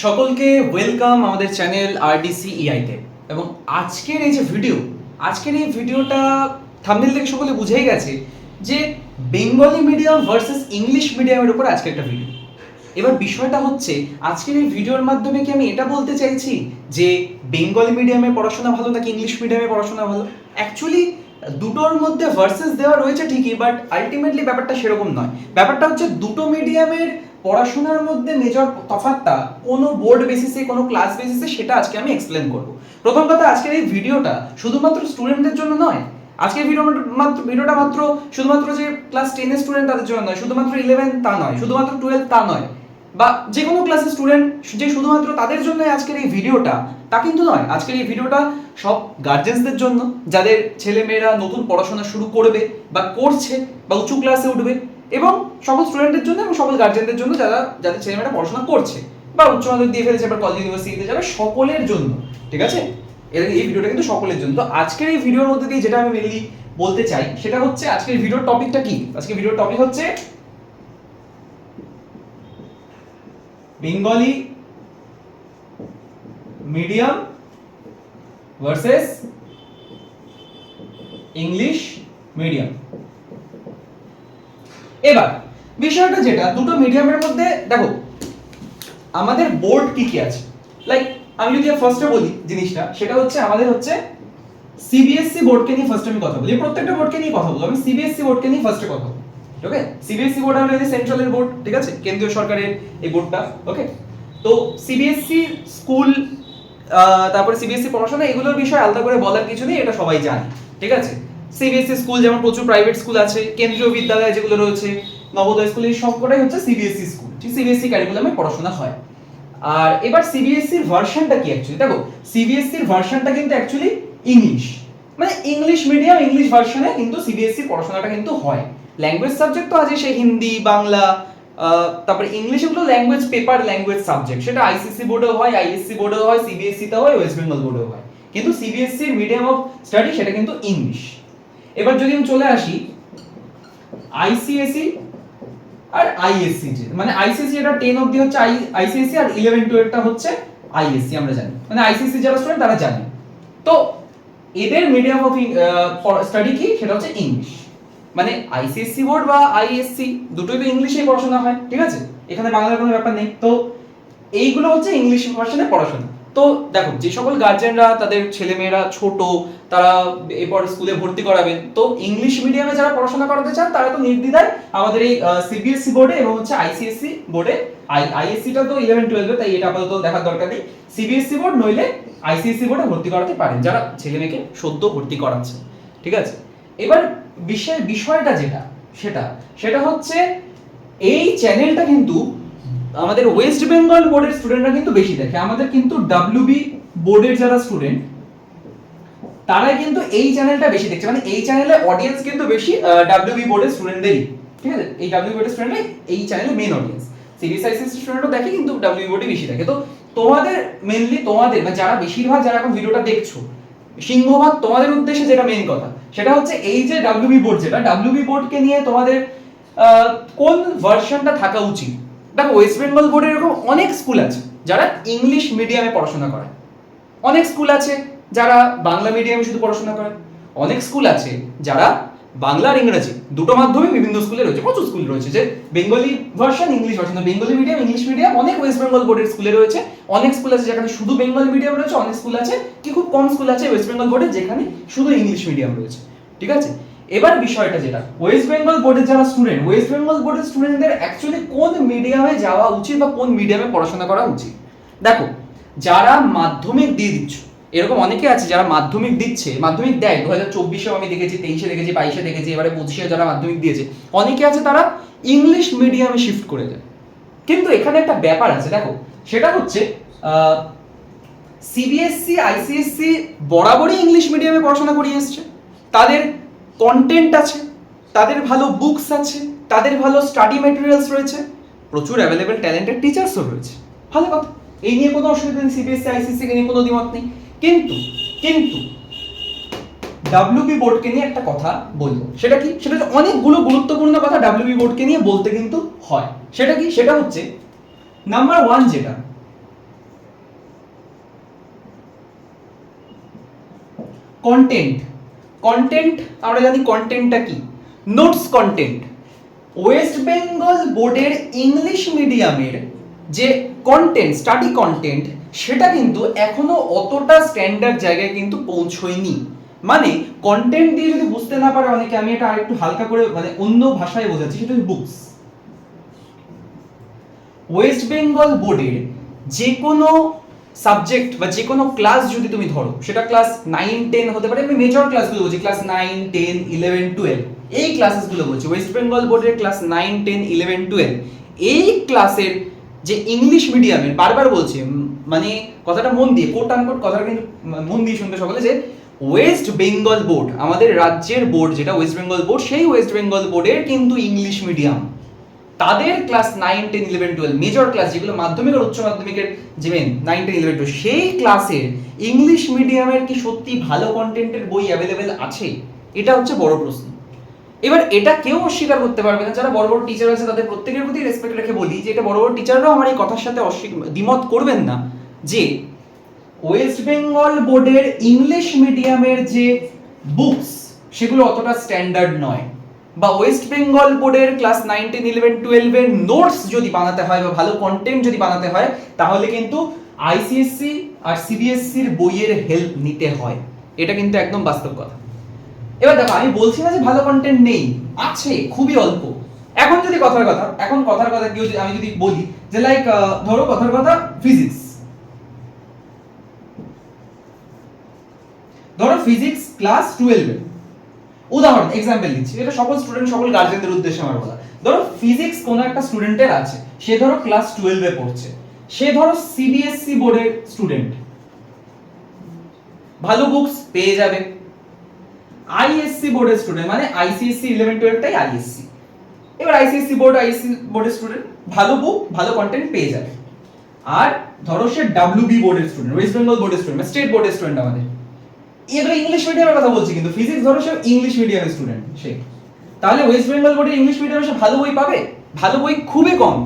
সকলকে ওয়েলকাম আমাদের channel RDC ইআইতে। এবং আজকের এই ভিডিওটা থাম্বনেল থেকে সকলে বুঝেই গেছে যে বেঙ্গলি মিডিয়াম ভার্সেস ইংলিশ মিডিয়ামের উপর আজকে একটা ভিডিও। এবার বিষয়টা হচ্ছে, আজকের এই ভিডিওর মাধ্যমে কি আমি এটা বলতে চাইছি যে বেঙ্গলি মিডিয়ামে পড়াশোনা ভালো নাকি ইংলিশ মিডিয়ামে পড়াশোনা ভালো? অ্যাকচুয়ালি দুটোর মধ্যে ভার্সেস দেওয়া রয়েছে ঠিকই, বাট আলটিমেটলি ব্যাপারটা সেরকম নয়। ব্যাপারটা হচ্ছে দুটো মিডিয়ামের পড়াশোনার মধ্যে মেজর তফাৎটা কোনো বোর্ড বেসিসে, কোনো ক্লাস বেসিসে, সেটা আজকে আমি এক্সপ্লেন করব। প্রথম কথা, আজকের এই ভিডিওটা শুধুমাত্র স্টুডেন্টদের জন্য নয়। আজকের ভিডিওটা মাত্র শুধুমাত্র যে ক্লাস 10 এর স্টুডেন্ট তাদের জন্য নয়, শুধুমাত্র 11 তা নয়, শুধুমাত্র 12 তা নয়, বা যে কোনো ক্লাসের স্টুডেন্ট যে শুধুমাত্র তাদের জন্য আজকের এই ভিডিওটা তা কিন্তু নয়। আজকের এই ভিডিওটা সব গার্জেন্সদের জন্য, যাদের ছেলে মেয়েরা নতুন পড়াশোনা শুরু করবে বা করছে বা উঁচু ক্লাসে উঠবে, এবং সকল স্টুডেন্টদের জন্য এবং সকল গার্জেনদের জন্য যাদের ছেলেমেয়েরা পড়াশোনা করছে বা উচ্চ মাধ্যমিক দিয়ে ফেলেছে বা কলেজ ইউনিভার্সিটিতে যাবে, সকলের জন্য। ঠিক আছে, এই ভিডিওটা কিন্তু সকলের জন্য। তো আজকের এই ভিডিওর মধ্যে দিয়ে যেটা আমি মেনলি বলতে চাই সেটা হচ্ছে, আজকের ভিডিওর টপিকটা কি? আজকের ভিডিওর টপিক হচ্ছে Bengali medium versus English medium. এবার বিষয়টা যেটা, দুটো মিডিয়ামের মধ্যে দেখো আমাদের বোর্ড কি কি আছে। লাইক আমি যদি ফার্স্টে বলি জিনিসটা, সেটা হচ্ছে আমাদের হচ্ছে সিবিএসসি বোর্ডকে নিয়ে ফার্স্ট আমি কথা বলি। প্রত্যেকটা বোর্ডকে নিয়ে কথা বলবো, আমি সিবিএসসি বোর্ডকে নিয়ে ফার্স্টে কথা বলবো। ওকে, সিবিএসসি বোর্ড আমাদের সেন্ট্রালের বোর্ড, ঠিক আছে, কেন্দ্রীয় সরকারের এই বোর্ডটা। ওকে, তো সিবিএসসি স্কুল, তারপরে সিবিএসসি পড়াশোনা, এগুলোর বিষয়ে আলাদা করে বলার কিছু নেই, এটা সবাই জানে। ঠিক আছে, সিবিএসসি স্কুল যেমন প্রচুর প্রাইভেট স্কুল আছে, কেন্দ্রীয় বিদ্যালয় যেগুলো রয়েছে, নবোদয় স্কুল, এই সবকটাই হচ্ছে সিবিএসসি স্কুল, ঠিক, সিবিএসসি ক্যারিকুলামে পড়াশোনা হয়। আর এবার সিবিএসসির ভার্সনটা কি অ্যাকচুয়ালি? দেখো, সিবিএসসির ভার্সনটা কিন্তু অ্যাকচুয়ালি ইংলিশ, মানে ইংলিশ মিডিয়াম ইংলিশ ভার্সনে কিন্তু সিবিএসসির পড়াশোনাটা কিন্তু হয়। ল্যাঙ্গুয়েজ সাবজেক্ট তো আছে, সে হিন্দি, বাংলা, তারপরে ইংলিশ, এগুলো ল্যাঙ্গুয়েজ পেপার, ল্যাঙ্গুয়েজ সাবজেক্ট, সেটা আইসিসি বোর্ডেও হয়, আইএসসি বোর্ডেও হয়, সিবিএসসি তে হয়, ওয়েস্ট বেঙ্গল বোর্ডেও হয়। কিন্তু সিবিএসসির মিডিয়াম অফ স্টাডি সেটা কিন্তু ইংলিশ। এবার যদি আমি চলে আসি আইসিএসসি আর আইএসসি, মানে আইসিএসসি এটা 10 অবধি হচ্ছে আইসিএসসি, আর 11 12 টা হচ্ছে আইএসসি, আমরা জানি, মানে আইসিএসসি যারা স্টুডেন্ট তারা জানে। তো এদের মিডিয়াম অফ স্টাডি কি? সেটা হচ্ছে ইংলিশ। মানে আইসিএসসি বোর্ড বা আইএসসি দুটোই তো ইংলিশেই পড়াশোনা হয়, ঠিক আছে, এখানে বাংলার কোনো ব্যাপার নেই। তো এইগুলো হচ্ছে ইংলিশ ভার্সনে পড়াশোনা। তো দেখো, যে সকল গার্জেনরা তাদের ছেলেমেয়েরা ছোট, তারা এরপর স্কুলে ভর্তি করাবেন, তো ইংলিশ মিডিয়ামে যারা পড়াশোনা করাতে চান তারা তো নির্দ্বিধায় আমাদের এই সিবিএসসি বোর্ডে এবং হচ্ছে আইসিএসসি বোর্ডে, আইএসসিটা তো 11 12 তাই এটা আপাতত দেখার দরকার নেই, সিবিএসসি বোর্ড নইলে আইসিএসসি বোর্ডে ভর্তি করাতে পারেন যারা ছেলেমেয়েকে সদ্য ভর্তি করাচ্ছে। ঠিক আছে, এবার বিষয়টা যেটা সেটা হচ্ছে, এই চ্যানেলটা কিন্তু আমাদের ওয়েস্ট বেঙ্গল বোর্ডের স্টুডেন্টরা কিন্তু বেশি দেখে। আমাদের কিন্তু ডাব্লিউবি বোর্ডের যারা স্টুডেন্ট তারাই কিন্তু এই চ্যানেলটা বেশি দেখছে, মানে এই চ্যানেলে অডিয়েন্স কিন্তু বেশি ডাব্লিউবি বোর্ডের স্টুডেন্টদেরই। ঠিক আছে, এই ডাব্লিউবি বোর্ডের স্টুডেন্টরা এই চ্যানেলে মেইন অডিয়েন্স। সিবিএসসি স্টুডেন্টও দেখে, কিন্তু ডাব্লিউবি বোর্ডই বেশি দেখে। তো তোমাদের মেইনলি, তোমাদের মানে যারা বেশিরভাগ যারা এখন ভিডিওটা দেখছো, সিংহভাগ তোমাদের উদ্দেশ্যে যেটা মেইন কথা সেটা হচ্ছে, এই যে ডাব্লিউবি বোর্ড, যেটা ডাব্লিউবি বোর্ডকে নিয়ে তোমাদের কোন ভার্সনটা থাকা উচিত। দেখো, ওয়েস্ট বেঙ্গল বোর্ডের এরকম অনেক স্কুল আছে যারা ইংলিশ মিডিয়ামে পড়াশোনা করায়, অনেক স্কুল আছে যারা বাংলা মিডিয়ামে শুধু পড়াশোনা করে, অনেক স্কুল আছে যারা বাংলা আর ইংরেজি দুটো মাধ্যমে বিভিন্ন স্কুলে রয়েছে, প্রচুর স্কুল রয়েছে যে Bengali version English version, Bengali medium English medium অনেক ওয়েস্ট বেঙ্গল বোর্ডের স্কুলে রয়েছে। অনেক স্কুল আছে যেখানে শুধু বেঙ্গলি মিডিয়াম রয়েছে, অনেক স্কুল আছে কি খুব কম স্কুল আছে ওয়েস্ট বেঙ্গল বোর্ডে যেখানে শুধু ইংলিশ মিডিয়াম রয়েছে। ঠিক আছে, এবার বিষয়টা যেটা, ওয়েস্ট বেঙ্গল বোর্ডের যারা স্টুডেন্ট, ওয়েস্ট বেঙ্গল বোর্ডের স্টুডেন্টদের অ্যাকচুয়ালি কোন মিডিয়ামে যাওয়া উচিত বা কোন মিডিয়ামে পড়াশোনা করা উচিত। দেখো, যারা মাধ্যমিক দিয়ে দিচ্ছ, এরকম অনেকে আছে যারা মাধ্যমিক দিচ্ছে, মাধ্যমিক দেয় 2024-এও আমি দেখেছি, 23-এ দেখেছি, 22-এ দেখেছি, এবারে 25-এ যারা মাধ্যমিক দিয়েছে, অনেকে আছে তারা ইংলিশ মিডিয়ামে শিফট করে যায়। কিন্তু এখানে একটা ব্যাপার আছে, দেখো, সেটা হচ্ছে সিবিএসসি আইসিএসসি বরাবরই ইংলিশ মিডিয়ামে পড়াশোনা করিয়ে এসছে, তাদের কন্টেন্ট আছে, তাদের ভালো বুকস আছে, তাদের ভালো স্টাডি ম্যাটেরিয়ালস রয়েছে, প্রচুর অ্যাভেলেবেল ট্যালেন্টেড টিচার্সও রয়েছে, ভালো কথা, এই নিয়ে কোনো অসুবিধা নেই, সিবিএসসি আইসিএসসি কে নিয়ে কোনো দ্বিমত নেই। কিন্তু ডাব্লিউবি বোর্ডকে নিয়ে একটা কথা বলবো, সেটা কি? সেটা হচ্ছে অনেকগুলো গুরুত্বপূর্ণ কথা ডাব্লিউবি বোর্ডকে নিয়ে বলতে কিন্তু হয়। সেটা কি? সেটা হচ্ছে নাম্বার 1, যেটা কন্টেন্ট, কন্টেন্ট আমরা জানি কন্টেন্টটা কি, নোটস কন্টেন্ট। ওয়েস্ট বেঙ্গল বোর্ডের ইংলিশ মিডিয়ামের যে কন্টেন্ট, স্টাডি কন্টেন্ট, সেটা কিন্তু এখনো অতটা স্ট্যান্ডার্ড জায়গায় কিন্তু পৌঁছয়নি। মানে কন্টেন্ট দিয়ে যদি বুঝতে না পারে অনেকে, আমি এটা আরেকটু হালকা করে মানে অন্য ভাষায় বোঝাচ্ছি, সেটা হচ্ছে বুকস। ওয়েস্ট বেঙ্গল বোর্ডের যে কোনো সাবজেক্ট বা যে কোনো ক্লাস যদি তুমি ধরো, সেটা ক্লাস 9, 10 হতে পারে, আমি মেজর ক্লাসগুলো বলছি, ক্লাস 9, 10, 11, 12 এই ক্লাসেসগুলো বলছি। ওয়েস্ট বেঙ্গল বোর্ডের ক্লাস 9, 10, 11, 12 এই ক্লাসের যে ইংলিশ মিডিয়ামের, বারবার বলছি মানে কথাটা মন দিয়ে, কোট আনকোট কথাটা কিন্তু মন দিয়ে শুনতে সকলে, যে ওয়েস্ট বেঙ্গল বোর্ড, আমাদের রাজ্যের বোর্ড যেটা ওয়েস্ট বেঙ্গল বোর্ড, সেই ওয়েস্ট বেঙ্গল বোর্ডের কিন্তু ইংলিশ মিডিয়াম, তাদের ক্লাস 9, 10, 11, 12 মেজর ক্লাস যেগুলো মাধ্যমিক আর উচ্চ মাধ্যমিকের যে মেন 9, 10, 11, 12 সেই ক্লাসের ইংলিশ মিডিয়ামের কি সত্যি ভালো কন্টেন্টের বই অ্যাভেলেবেল আছে? এটা হচ্ছে বড় প্রশ্ন। এবার এটা কেউ অস্বীকার করতে পারবে না, যারা বড় বড় টিচার আছে তাদের প্রত্যেকের প্রতি রেসপেক্ট রেখে বলি যে এটা বড় বড় টিচাররাও আমার এই কথার সাথে দ্বিমত করবেন না যে ওয়েস্ট বেঙ্গল বোর্ডের ইংলিশ মিডিয়ামের যে বুকস সেগুলো অতটা স্ট্যান্ডার্ড নয়, বা ওয়েস্ট বেঙ্গল বোর্ডের ক্লাস 9, 10, 11, 12 এর নোটস যদি বানাতে হয় বা ভালো কন্টেন্ট যদি বানাতে হয়, তাহলে কিন্তু আইসিএসসি আর সিবিএসসির বইয়ের হেল্প নিতে হয়। এটা কিন্তু একদম বাস্তব কথা। এবার দেখো, আমি বলছি না যে ভালো কন্টেন্ট নেই, আছে, খুবই অল্প। এখন যদি কথার কথা কেউ আমি যদি বলি যে লাইক ধরো কথার কথা ফিজিক্স, ধরো ফিজিক্স ক্লাস 12 এর উদাহরণ, এক্সাম্পল দিচ্ছি, এটা সকল স্টুডেন্ট সকল গার্জেনদের উদ্দেশ্যে আমার বলা। ধরো ফিজিক্স কোন একটা স্টুডেন্টের আছে, সে ধরো ক্লাস 12 এ পড়ছে, সে ধরো সিবিএসসি বোর্ডের স্টুডেন্ট, ভালো বুকস পেয়ে যাবে। আইএসসি বোর্ডের স্টুডেন্ট মানে আইসিএসসি 11, 12 টাই আইএসসি, এবার আইসিএসসি বোর্ডের স্টুডেন্ট ভালো বুক ভালো কন্টেন্ট পেয়ে যাবে। আর ধরো সে ডাব্লিউবি বোর্ডের স্টুডেন্ট, ওয়েস্ট বেঙ্গল বোর্ডের স্টুডেন্ট, স্টেট বোর্ডের স্টুডেন্ট আমাদের, এগুলো ইংলিশ মিডিয়ামের কথা বলছি, কিন্তু ফিজিক্স ধরো সে ইংলিশ মিডিয়ামের স্টুডেন্ট সে, তাহলে ওয়েস্ট বেঙ্গল বোর্ডের ইংলিশ মিডিয়ামে সে ভালো বই পাবে? ভালো বই খুবই কম,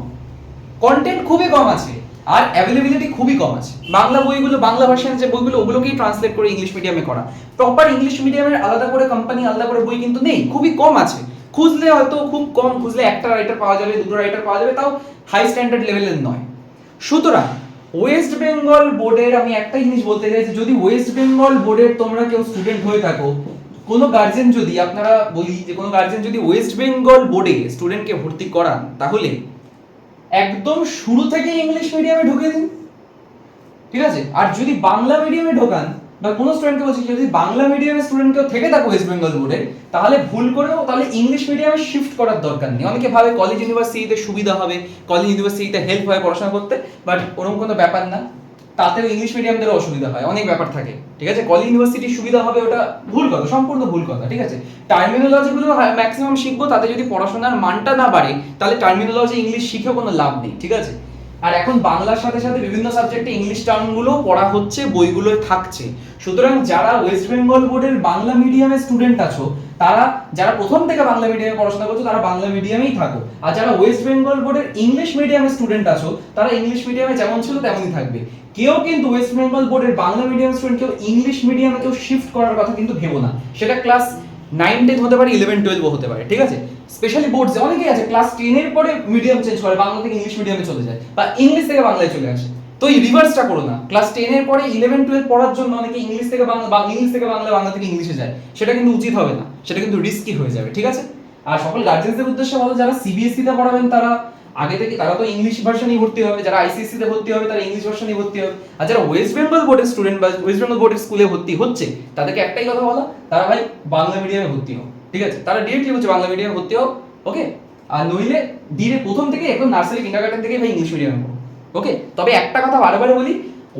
কন্টেন্ট খুবই কম আছে, আর অ্যাভেলেবিলিটি খুবই কম আছে। বাংলা বইগুলো, বাংলা ভার্সনের যে বইগুলো, ওগুলোকেই ট্রান্সলেট করে ইংলিশ মিডিয়ামে করা, প্রপার ইংলিশ মিডিয়ামের আলাদা করে কোম্পানি আলাদা করে বই কিন্তু নেই, খুবই কম আছে। খুঁজলে হয়তো খুব কম, খুঁজলে একটা রাইটার পাওয়া যাবে, দুটো রাইটার পাওয়া যাবে, তাও হাই স্ট্যান্ডার্ড লেভেলের নয়। সুতরাং ওয়েস্ট বেঙ্গল বোর্ডের আমি একটা জিনিস বলতে চাইছি, যদি ওয়েস্ট বেঙ্গল বোর্ডের তোমরা কেউ স্টুডেন্ট হয়ে থাকো, কোনো গার্জেন যদি, আপনারা বলি যে কোনো গার্জেন যদি ওয়েস্ট বেঙ্গল বোর্ডে স্টুডেন্টকে ভর্তি করান, তাহলে একদম শুরু থেকে ইংলিশ মিডিয়ামে ঢুকে দিন, ঠিক আছে? আর যদি বাংলা মিডিয়ামে ঢোকান, বা কোনো স্টুডেন্টকে বলছি যদি বাংলা মিডিয়ামের স্টুডেন্ট কেউ থেকে থাকো ওয়েস্ট বেঙ্গল বোর্ডে, তাহলে ভুল করেও তাহলে ইংলিশ মিডিয়ামে শিফট করার দরকার নেই। অনেকে ভাবে কলেজ ইউনিভার্সিটিতে সুবিধা হবে, কলেজ ইউনিভার্সিটিতে হেল্প হয় পড়াশোনা করতে, বাট ওরকম কোনো ব্যাপার না, তাতেও ইংলিশ মিডিয়ামদেরও অসুবিধা হয়, অনেক ব্যাপার থাকে, ঠিক আছে? কলেজ ইউনিভার্সিটির সুবিধা হবে, ওটা ভুল কথা, সম্পূর্ণ ভুল কথা, ঠিক আছে? টার্মিনোলজিগুলো ম্যাক্সিমাম শিখবো, তাতে যদি পড়াশোনার মানটা না বাড়ে, তাহলে টার্মিনোলজি ইংলিশ শিখেও কোনো লাভ নেই, ঠিক আছে? আর এখন বাংলার সাথে সাথে বিভিন্ন সাবজেক্টে ইংলিশ টার্মগুলো পড়া হচ্ছে, বইগুলোয় থাকছে। সুতরাং যারা ওয়েস্ট বেঙ্গল বোর্ডের বাংলা মিডিয়ামের স্টুডেন্ট আছো, তারা যারা প্রথম থেকে বাংলা মিডিয়ামে পড়াশোনা করছো, তারা বাংলা মিডিয়ামেই থাকো। আর যারা ওয়েস্ট বেঙ্গল বোর্ডের ইংলিশ মিডিয়ামের স্টুডেন্ট আছো, তারা ইংলিশ মিডিয়ামে যেমন ছিল তেমনই থাকবে। কেউ কিন্তু ওয়েস্ট বেঙ্গল বোর্ডের বাংলা মিডিয়াম স্টুডেন্ট কেউ ইংলিশ মিডিয়ামে কেউ শিফট করার কথা কিন্তু ভেবো না। সেটা ক্লাস 9, 10 হতে পারে, 11, 12 হতে পারে, ঠিক আছে? স্পেশালি বোর্ডসে অনেকেই আছে ক্লাস 10 এর পরে মিডিয়াম চেঞ্জ করে, বাংলা থেকে ইংলিশ মিডিয়ামে চলে যায়, বা ইংলিশ থেকে বাংলায় চলে আসে। তো এই রিভার্সটা করো না, ক্লাস 10 এর পরে 11, 12 পড়ার জন্য অনেকে ইংলিশ থেকে বাংলা, বাংলা থেকে ইংলিশে যায়, সেটা কিন্তু উচিত হবে না, সেটা কিন্তু রিস্কি হয়ে যাবে, ঠিক আছে? আর সকল গার্জেনদের উদ্দেশ্যে বলো, যারা সিবিএসসি তে পড়াবেন তারা আগে থেকে, তারা তো ইংলিশ ভার্সনেই ভর্তি হবে, যারা আইসিএসসি তে ভর্তি হবে তারা ইংলিশ ভার্সনেই ভর্তি হবে। আর যারা ওয়েস্ট বেঙ্গল বোর্ডের স্টুডেন্ট বা ওয়েস্ট বেঙ্গল বোর্ডের স্কুলে ভর্তি হচ্ছে, তাদেরকে একটাই কথা বলো, তারা ভাই বাংলা মিডিয়ামে ভর্তি হোক, ঠিক আছে? তারা ডিরেক্টলি হচ্ছে বাংলা মিডিয়ামে ভর্তি হোক, ওকে? আর নইলে ধীরে প্রথম থেকে একদম নার্সারি কিন্ডারগার্টেন থেকে ভাই ইংলিশ মিডিয়ামে পড়ো, ওকে? তবে একটা কথা বারবার বলি,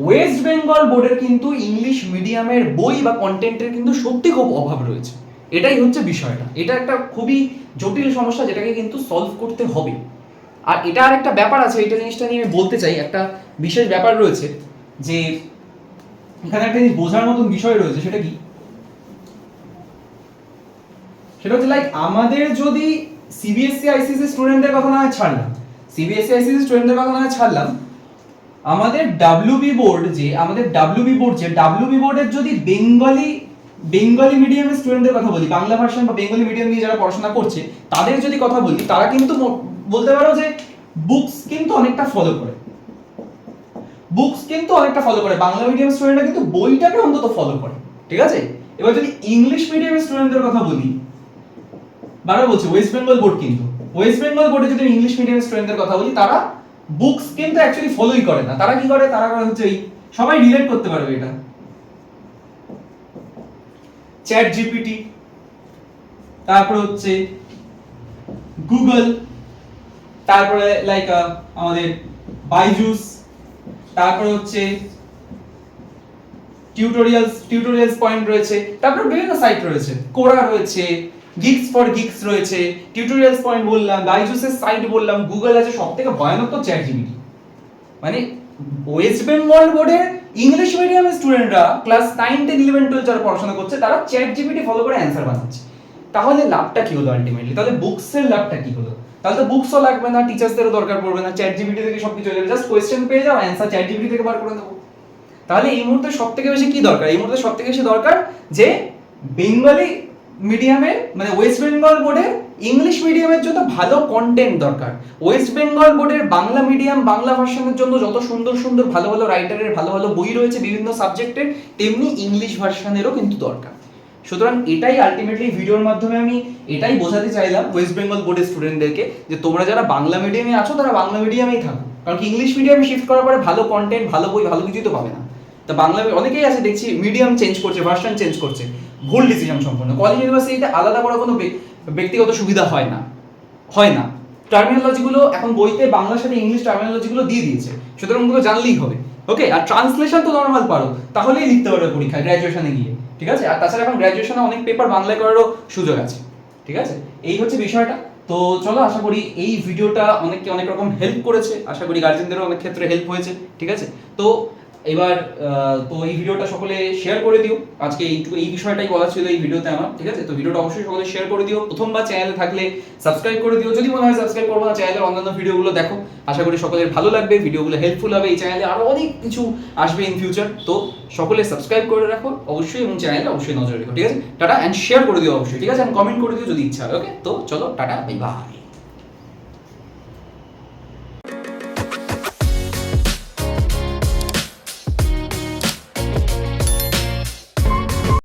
ওয়েস্ট বেঙ্গল বোর্ডের কিন্তু ইংলিশ মিডিয়ামের বই বা কন্টেন্টের কিন্তু সত্যি খুব অভাব রয়েছে, এটাই হচ্ছে বিষয়টা। এটা একটা খুবই জটিল সমস্যা, যেটাকে কিন্তু সলভ করতে হবে। আর এটা আর একটা ব্যাপার আছে, এটা জিনিসটা নিয়ে আমি বলতে চাই, একটা বিশেষ ব্যাপার রয়েছে, যে এখানে একটা জিনিস বোঝার মতন বিষয় রয়েছে। সেটা কি? সেটা হচ্ছে লাইক আমাদের যদি সিবিএসসি আইসিএসসি স্টুডেন্টদের কথা না ছাড়লাম, সিবিএসসি আইসিএসসি স্টুডেন্টদের কথা না ছাড়লাম, আমাদের ডাব্লিউবি বোর্ডের যদি বেঙ্গলি বেঙ্গলি মিডিয়ামের স্টুডেন্টদের কথা বলি, বাংলা ভার্সন বা বেঙ্গলি মিডিয়াম নিয়ে যারা পড়াশোনা করছে তাদের যদি কথা বলি, তারা কিন্তু বলতে পারো যে বুকস কিন্তু অনেকটা ফলো করে, বাংলা মিডিয়াম স্টুডেন্টরা কিন্তু বইটাকে অন্তত ফলো করে, ঠিক আছে। এবার যদি ইংলিশ মিডিয়ামের স্টুডেন্টদের কথা বলি, বারবার বলছি ওয়েস্ট বেঙ্গল বোর্ড, কিন্তু ওয়েস্ট বেঙ্গল বোর্ডে যদি ইংলিশ মিডিয়াম স্টুডেন্টদের কথা বলি, তারা বুকস কিন্তু অ্যাকচুয়ালি ফলোই করে না। তারা কি করে, তারা করে হচ্ছে সবাই রিলেট করতে পারবে এটা, চ্যাট জিপিটি, তারপরে হচ্ছে গুগল, তারপরে লাইক আমাদের বাইজুস, তারপরে হচ্ছে টিউটোরিয়ালস পয়েন্ট রয়েছে, তারপরে বিভিন্ন সাইট রয়েছে, কোরা রয়েছে, গিগস ফর গিগস রয়েছে, টিউটোরিয়ালস পয়েন্ট বললাম, বাইজুসের সাইট বললাম, গুগল আছে, সবথেকে ভয়ানক তো চ্যাট জিপিটি। মানে ওয়েস্ট বেঙ্গল বোর্ডের ইংলিশ মিডিয়ামের স্টুডেন্টরা ক্লাস 9 10 11 12 যারা পড়াশোনা করছে, তারা চ্যাট জিপিটি ফলো করে অ্যানসার বানাচ্ছে। তাহলে লাভটা কি হলো আলটিমেটলি? তাহলে বুকসের লাভটা কি হলো? তাহলে তো বুকসও লাগবে না, টিচার্সদেরও দরকার পড়বে না, চ্যাট জিপিটি থেকে সবকিছু হয়ে যাবে, জাস্ট কোয়েশ্চেন পেয়ে যাও, অ্যানসার চ্যাট জিপিটি থেকে বার করে দেবো। তাহলে এই মুহূর্তে সবথেকে বেশি কি দরকার? এই মুহূর্তে সবথেকে বেশি দরকার যে বেঙ্গলি মিডিয়ামের মানে ওয়েস্ট বেঙ্গল বোর্ডের ইংলিশ মিডিয়ামের জন্য ভালো কন্টেন্ট দরকার। ওয়েস্ট বেঙ্গল বোর্ডের বাংলা মিডিয়াম বাংলা ভার্সনের জন্য যত সুন্দর সুন্দর ভালো ভালো রাইটারের ভালো ভালো বই রয়েছে বিভিন্ন সাবজেক্টের, তেমনি ইংলিশ ভার্সনেরও কিন্তু দরকার। সুতরাং এটাই আলটিমেটলি ভিডিওর মাধ্যমে আমি এটাই বোঝাতে চাইলাম ওয়েস্ট বেঙ্গল বোর্ডের স্টুডেন্টদেরকে, যে তোমরা যারা বাংলা মিডিয়ামে আছো তারা বাংলা মিডিয়ামেই থাকো, কারণ কি ইংলিশ মিডিয়ামে শিফট করার পরে ভালো কন্টেন্ট ভালো বই ভালো কিছুই তো পাবে না। তা বাংলা অনেকেই আছে দেখছি মিডিয়াম চেঞ্জ করছে, ভার্সন চেঞ্জ করছে, ভুল ডিসিশন সম্পূর্ণ। কলেজ ইউনিভার্সিটিতে আলাদা করার কোনো ব্যক্তিগত সুবিধা হয় না। টার্মিনোলজিগুলো এখন বইতে বাংলার সাথে ইংলিশ টার্মিনোলজিগুলো দিয়ে দিয়েছে, সুতরাং ওগুলো জানলেই হবে। ওকে, আর ট্রান্সলেশন তো নর্মাল পারো, তাহলেই লিখতে পারবে পরীক্ষায় গ্র্যাজুয়েশনে গিয়ে, ঠিক আছে। আর তাছাড়া এখন গ্র্যাজুয়েশনে অনেক পেপার বাংলায় করারও সুযোগ আছে, ঠিক আছে। এই হচ্ছে বিষয়টা। তো চলো, আশা করি এই ভিডিওটা অনেককে অনেক রকম হেল্প করেছে, আশা করি গার্জেনদেরও অনেক ক্ষেত্রে হেল্প হয়েছে, ঠিক আছে। তো এবার তো এই ভিডিওটা সকলে শেয়ার করে দিও। আজকে এই বিষয়টাই বলা ছিল এই ভিডিওতে আমার, ঠিক আছে। তো ভিডিওটা অবশ্যই সকলে শেয়ার করে দিও। প্রথমবার চ্যানেলে থাকলে সাবস্ক্রাইব করে দিও, যদি মনে হয় সাবস্ক্রাইব করবো না, চ্যানেলের অন্যান্য ভিডিওগুলো দেখো, আশা করি সকলের ভালো লাগবে, ভিডিওগুলো হেল্পফুল হবে। এই চ্যানেলে আরো অনেক কিছু আসবে ইন ফিউচার, তো সকলে সাবস্ক্রাইব করে রাখো অবশ্যই, এবং চ্যানেলে অবশ্যই নজর রেখো, ঠিক আছে। টাটা, অ্যান্ড শেয়ার করে দিও অবশ্যই, ঠিক আছে, অ্যান্ড কমেন্ট করে দিও যদি ইচ্ছা হয়। ওকে, তো চলো টাটা, বাই বাই।